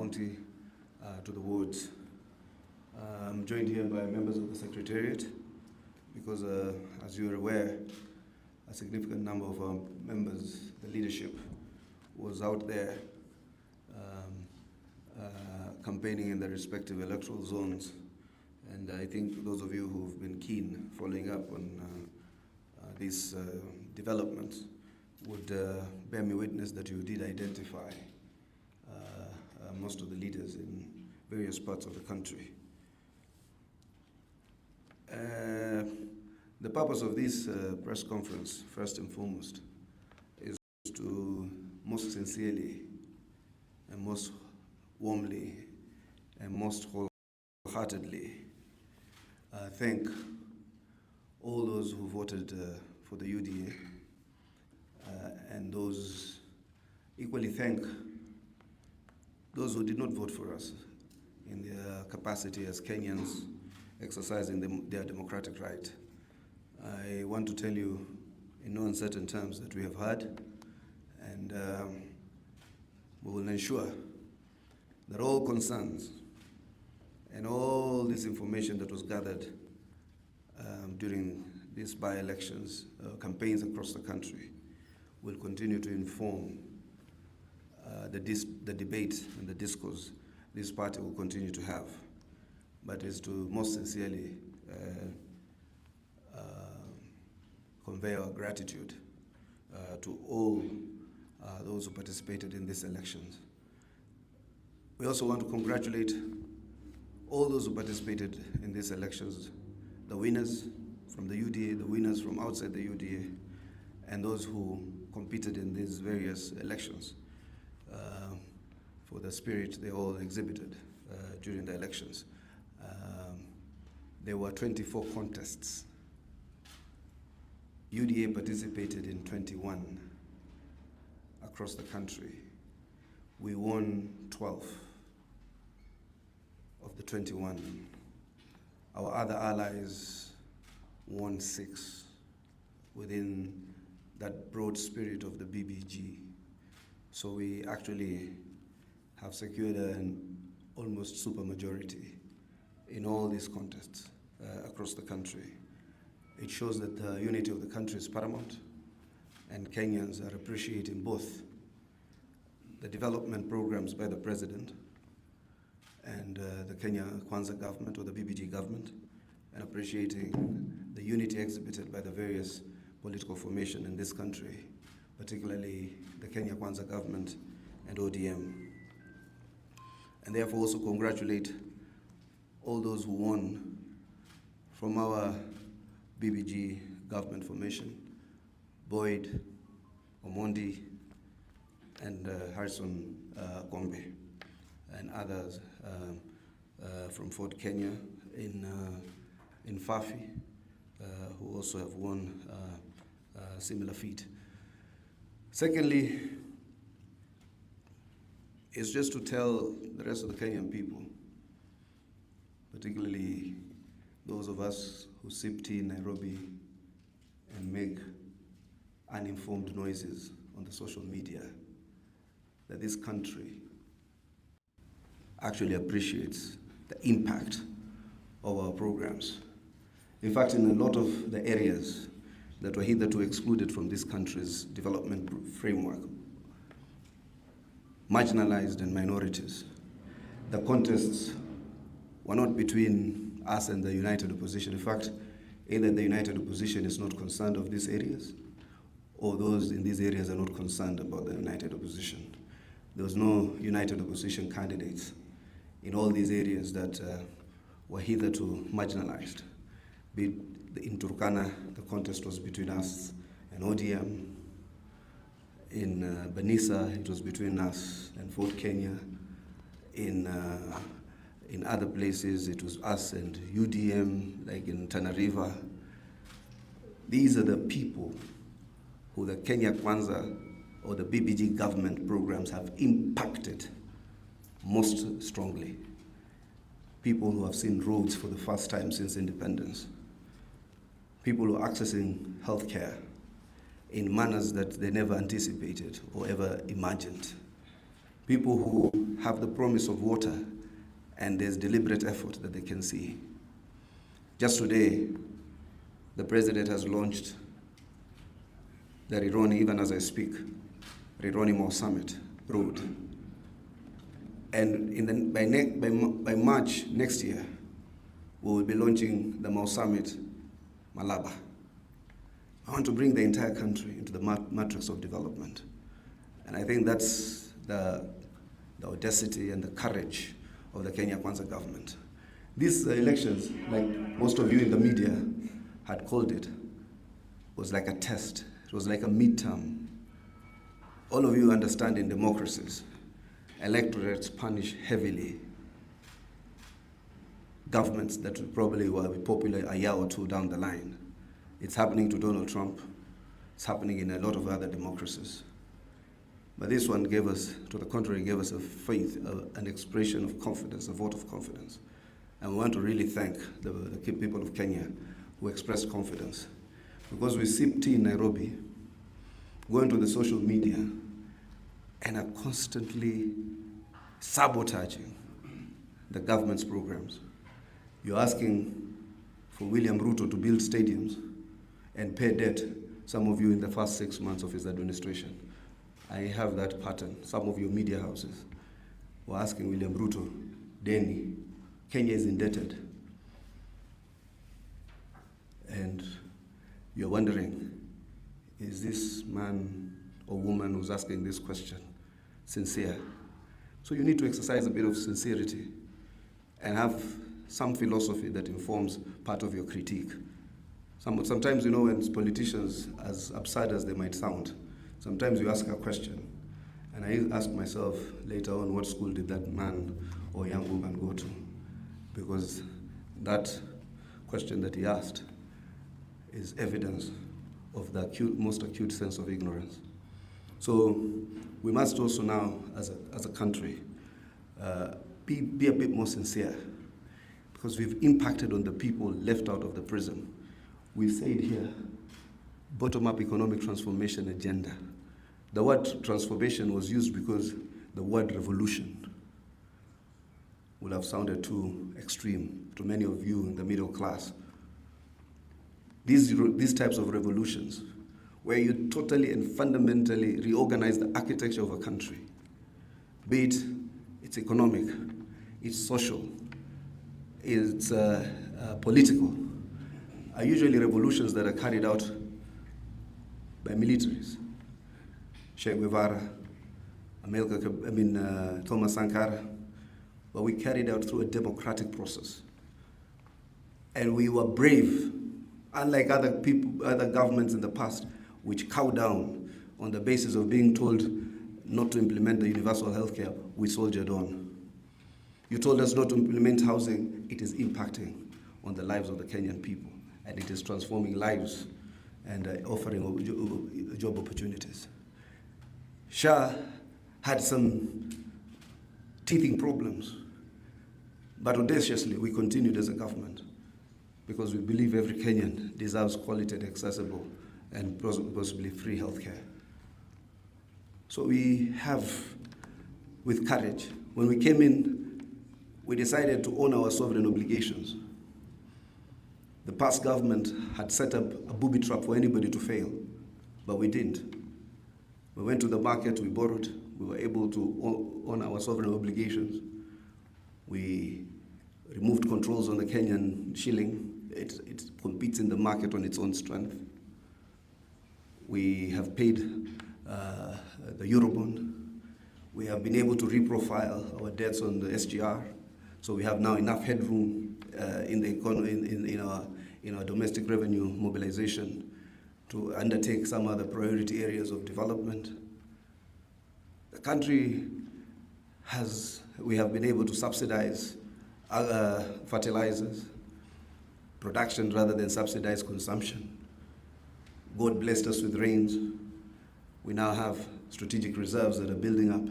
county to the wards. I'm joined here by members of the Secretariat because, as you are aware, a significant number of our members, the leadership, was out there campaigning in their respective electoral zones. And I think those of you who've been keen following up on these developments would bear me witness that you did identify most of the leaders in various parts of the country. The purpose of this press conference, first and foremost, is to most sincerely and most warmly and most wholeheartedly thank all those who voted for the UDA and those equally thank those who did not vote for us in their capacity as Kenyans exercising their democratic right. I want to tell you in no uncertain terms that we have heard, and we will ensure that all concerns and all this information that was gathered during these by-elections, campaigns across the country, will continue to inform the debate and the discourse this party will continue to have, but is to most sincerely convey our gratitude to all those who participated in these elections. We also want to congratulate all those who participated in these elections, the winners from the UDA, the winners from outside the UDA, and those who competed in these various elections for the spirit they all exhibited during the elections. There were 24 contests. UDA participated in 21 across the country. We won 12 of the 21. Our other allies won 6 within that broad spirit of the BBG. So we actually have secured an almost supermajority in all these contests across the country. It shows that the unity of the country is paramount, and Kenyans are appreciating both the development programs by the president and the Kenya Kwanza government or the BBG government, and appreciating the unity exhibited by the various political formation in this country, particularly the Kenya Kwanza government and ODM. And therefore also congratulate all those who won from our BBG government formation, Boyd, Omondi, and Harrison Gombe, and others from Fort Kenya in Fafi, who also have won a similar feat. Secondly, is just to tell the rest of the Kenyan people, particularly those of us who sip tea in Nairobi and make uninformed noises on the social media, that this country actually appreciates the impact of our programs. In fact, in a lot of the areas that were hitherto excluded from this country's development framework, marginalized and minorities, the contests were not between us and the united opposition. In fact, either the united opposition is not concerned of these areas, or those in these areas are not concerned about the united opposition. There was no united opposition candidates in all these areas that were hitherto marginalized. In Turkana, the contest was between us and ODM. In Banisa, it was between us and Fort Kenya. In other places, it was us and UDM, like in Tana River. These are the people who the Kenya Kwanza or the BBG government programs have impacted most strongly. People who have seen roads for the first time since independence. People who are accessing healthcare in manners that they never anticipated or ever imagined. people who have the promise of water, and there's deliberate effort that they can see. Just today, the president has launched the Rironi, even as I speak, Rironi Mau Summit Road. And by March next year, we will be launching the Mau Summit Malaba. I want to bring the entire country into the matrix of development. And I think that's the audacity and the courage of the Kenya Kwanza government. These elections, like most of you in the media had called it, was like a test. It was like a midterm. All of you understand in democracies, electorates punish heavily governments that probably will be popular a year or two down the line. It's happening to Donald Trump. It's happening in a lot of other democracies. But this one gave us, to the contrary, gave us a faith, an expression of confidence, a vote of confidence. And we want to really thank the people of Kenya who expressed confidence. Because we see tea in Nairobi, going to the social media, and are constantly sabotaging the government's programs. You're asking for William Ruto to build stadiums and pay debt, some of you in the first 6 months of his administration. I have that pattern. Some of your media houses were asking William Ruto, Deni, Kenya is indebted. And you're wondering, is this man or woman who's asking this question sincere? So you need to exercise a bit of sincerity and have some philosophy that informs part of your critique. Sometimes, you know, when politicians, as absurd as they might sound, sometimes you ask a question, and I ask myself later on, what school did that man or young woman go to? Because that question that he asked is evidence of the most acute sense of ignorance. So we must also now, as a country, be a bit more sincere, because we've impacted on the people left out of the prison. We said here, bottom-up economic transformation agenda. The word transformation was used because the word revolution would have sounded too extreme to many of you in the middle class. These types of revolutions, where you totally and fundamentally reorganize the architecture of a country, be it it's economic, it's social, it's political, are usually revolutions that are carried out by militaries. Che Guevara, Thomas Sankara, but we carried out through a democratic process. And we were brave, unlike other governments in the past, which cow down on the basis of being told not to implement the universal health care. We soldiered on. You told us not to implement housing. It is impacting on the lives of the Kenyan people, and it is transforming lives and offering job opportunities. SHA had some teething problems, but audaciously we continued as a government, because we believe every Kenyan deserves quality and accessible and possibly free healthcare. So we have, with courage, when we came in, we decided to own our sovereign obligations. The past government had set up a booby trap for anybody to fail, but we didn't. We went to the market, we borrowed, we were able to own our sovereign obligations. We removed controls on the Kenyan shilling. It competes in the market on its own strength. We have paid the Eurobond. We have been able to reprofile our debts on the SGR. So we have now enough headroom in our domestic revenue mobilization to undertake some other priority areas of development. The country we have been able to subsidize fertilizers, production rather than subsidize consumption. God blessed us with rains. We now have strategic reserves that are building up.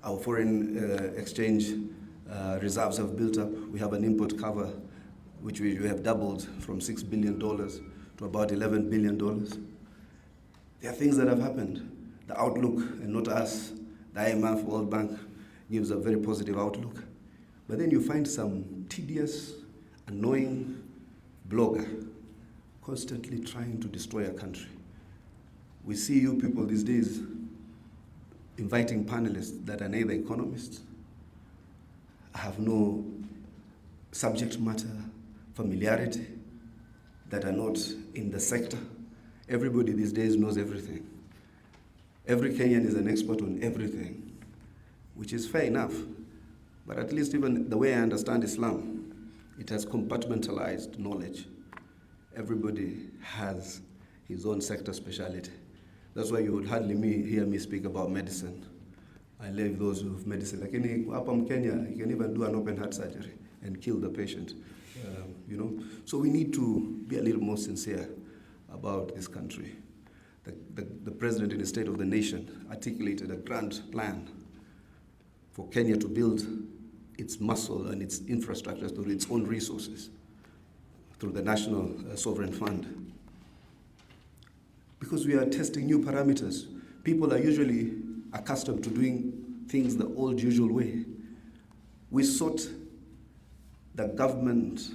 Our foreign exchange reserves have built up. We have an import cover, which we have doubled from $6 billion to about $11 billion. There are things that have happened. The outlook, and not us, The IMF, World Bank gives a very positive outlook. But then you find some tedious, annoying blogger constantly trying to destroy a country. We see you people these days inviting panelists that are neither economists, have no subject matter familiarity, that are not in the sector. Everybody these days knows everything. Every Kenyan is an expert on everything, which is fair enough. But at least even the way I understand Islam, it has compartmentalized knowledge. Everybody has his own sector speciality. That's why you would hardly hear me speak about medicine. I leave those with medicine. Like in Kenya, you can even do an open heart surgery and kill the patient. So we need to be a little more sincere about this country. The president in the State of the Nation articulated a grand plan for Kenya to build its muscle and its infrastructure through its own resources, through the National Sovereign Fund. Because we are testing new parameters. People are usually accustomed to doing things the old usual way. We sought the government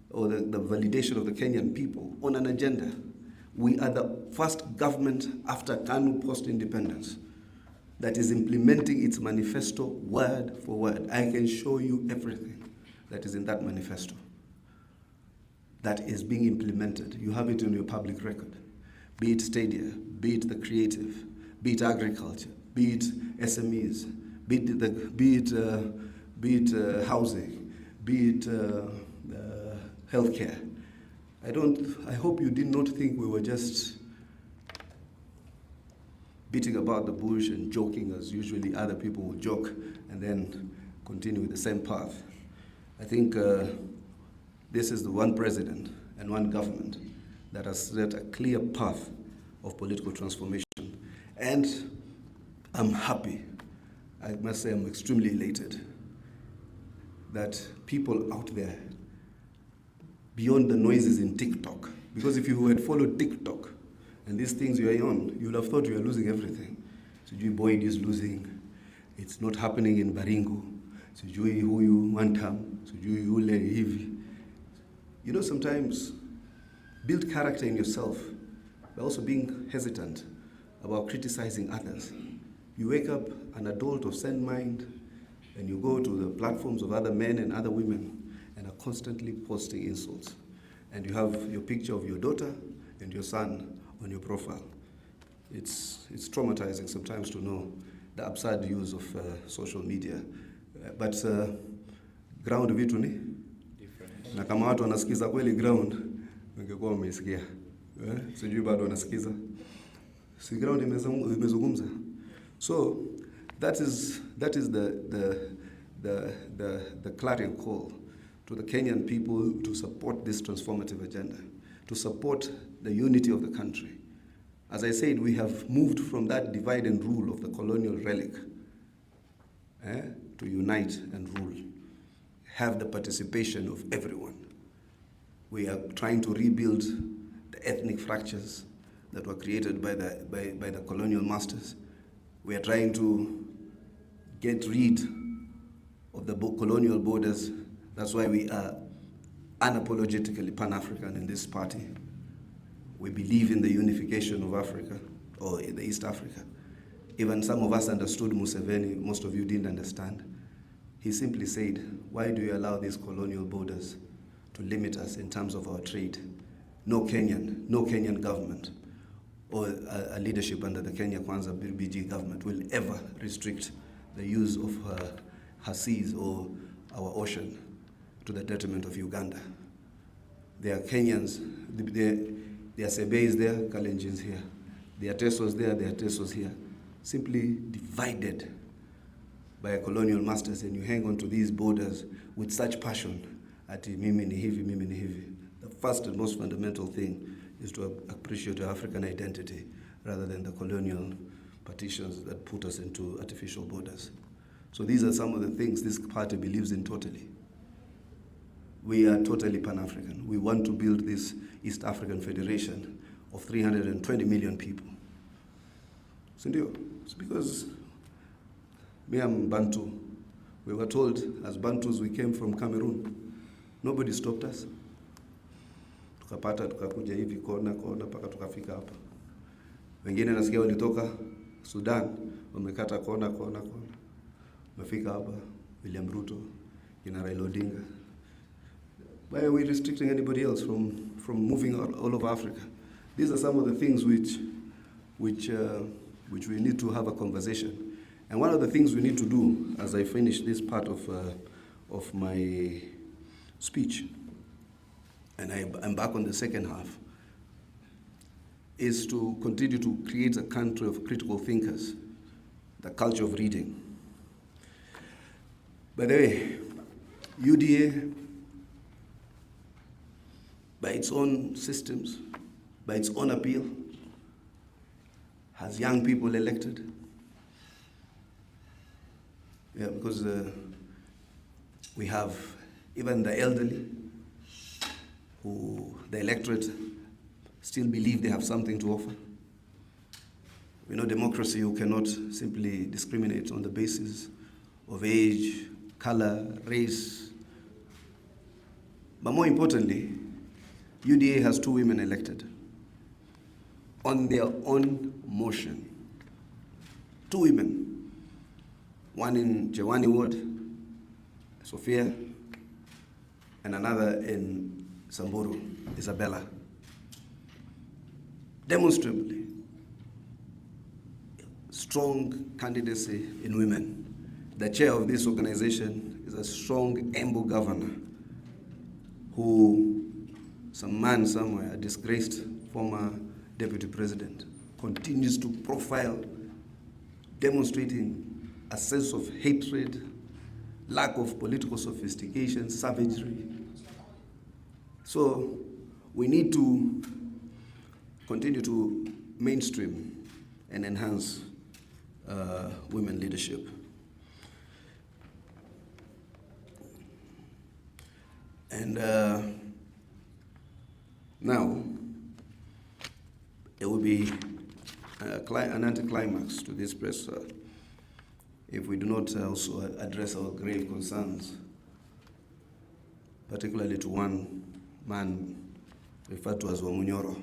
or the validation of the Kenyan people on an agenda. We are the first government after KANU post-independence that is implementing its manifesto word for word. I can show you everything that is in that manifesto that is being implemented. You have it in your public record. Be it stadia, be it the creative, be it agriculture, be it SMEs, be it housing, be it healthcare. I hope you did not think we were just beating about the bush and joking as usually other people would joke and then continue with the same path. I think this is the one president and one government that has set a clear path of political transformation. And I'm happy, I must say I'm extremely elated that people out there, beyond the noises in TikTok, because if you had followed TikTok and these things you are on, you would have thought you are losing everything. Sijui Boyd is losing, it's not happening in Baringo, sijui huyu one time, sijui yule hivi. You know, sometimes build character in yourself by also being hesitant about criticizing others. You wake up an adult of sane mind and you go to the platforms of other men and other women and are constantly posting insults. And you have your picture of your daughter and your son on your profile. It's traumatizing sometimes to know the absurd use of social media. But ground vitu ni? Different. Na kama watu wanasikiza kweli ground, wangekuwa wameisikia. Sijui bado wanasikiza. Si ground imezungumza. So that is the clarion call to the Kenyan people to support this transformative agenda, to support the unity of the country. As I said, we have moved from that divide and rule of the colonial relic to unite and rule, have the participation of everyone. We are trying to rebuild the ethnic fractures that were created by the colonial masters. We are trying to get rid of the colonial borders. That's why we are unapologetically Pan-African in this party. We believe in the unification of Africa, or in the East Africa. Even some of us understood Museveni, most of you didn't understand. He simply said, why do you allow these colonial borders to limit us in terms of our trade? No Kenyan government or a leadership under the Kenya Kwanza BG government will ever restrict the use of her seas or our ocean to the detriment of Uganda. There are Kenyans, there are Sebeis there, Kalenjins here. There are Tesos there, there are Tesos here. Simply divided by colonial masters, and you hang on to these borders with such passion. Ati mimi ni hivi, mimi ni hivi. The first and most fundamental thing is to appreciate our African identity rather than the colonial partitions that put us into artificial borders. So these are some of the things this party believes in totally. We are totally Pan-African. We want to build this East African Federation of 320 million people. So it's because Me, I'm Bantu. We were told as Bantus we came from Cameroon. Nobody stopped us. Tukapata tukakuja hivi kona mpaka tukafika hapa. Wengine nasikia walitoka Sudan, wamekata kona. Wamefika hapa, William Ruto, Raila Odinga. Why are we restricting anybody else from moving all over Africa? These are some of the things which we need to have a conversation. And one of the things we need to do, as I finish this part of my speech, and I'm back on the second half, is to continue to create a country of critical thinkers, the culture of reading. By the way, UDA, by its own systems, by its own appeal, has young people elected. Yeah, because we have even the elderly, who the electorate still believe they have something to offer. We know democracy, you cannot simply discriminate on the basis of age, color, race. But more importantly, UDA has 2 women elected on their own motion. 2 women, one in Jewani Ward, Sophia, and another in Samburu, Isabella. Demonstrably, strong candidacy in women. The chair of this organization is a strong, able governor who, some man somewhere, a disgraced former deputy president, continues to profile, demonstrating a sense of hatred, lack of political sophistication, savagery. So we need to continue to mainstream and enhance women leadership. And now, it will be an anticlimax to this press if we do not also address our grave concerns, particularly to one man referred to as Wamunyoro.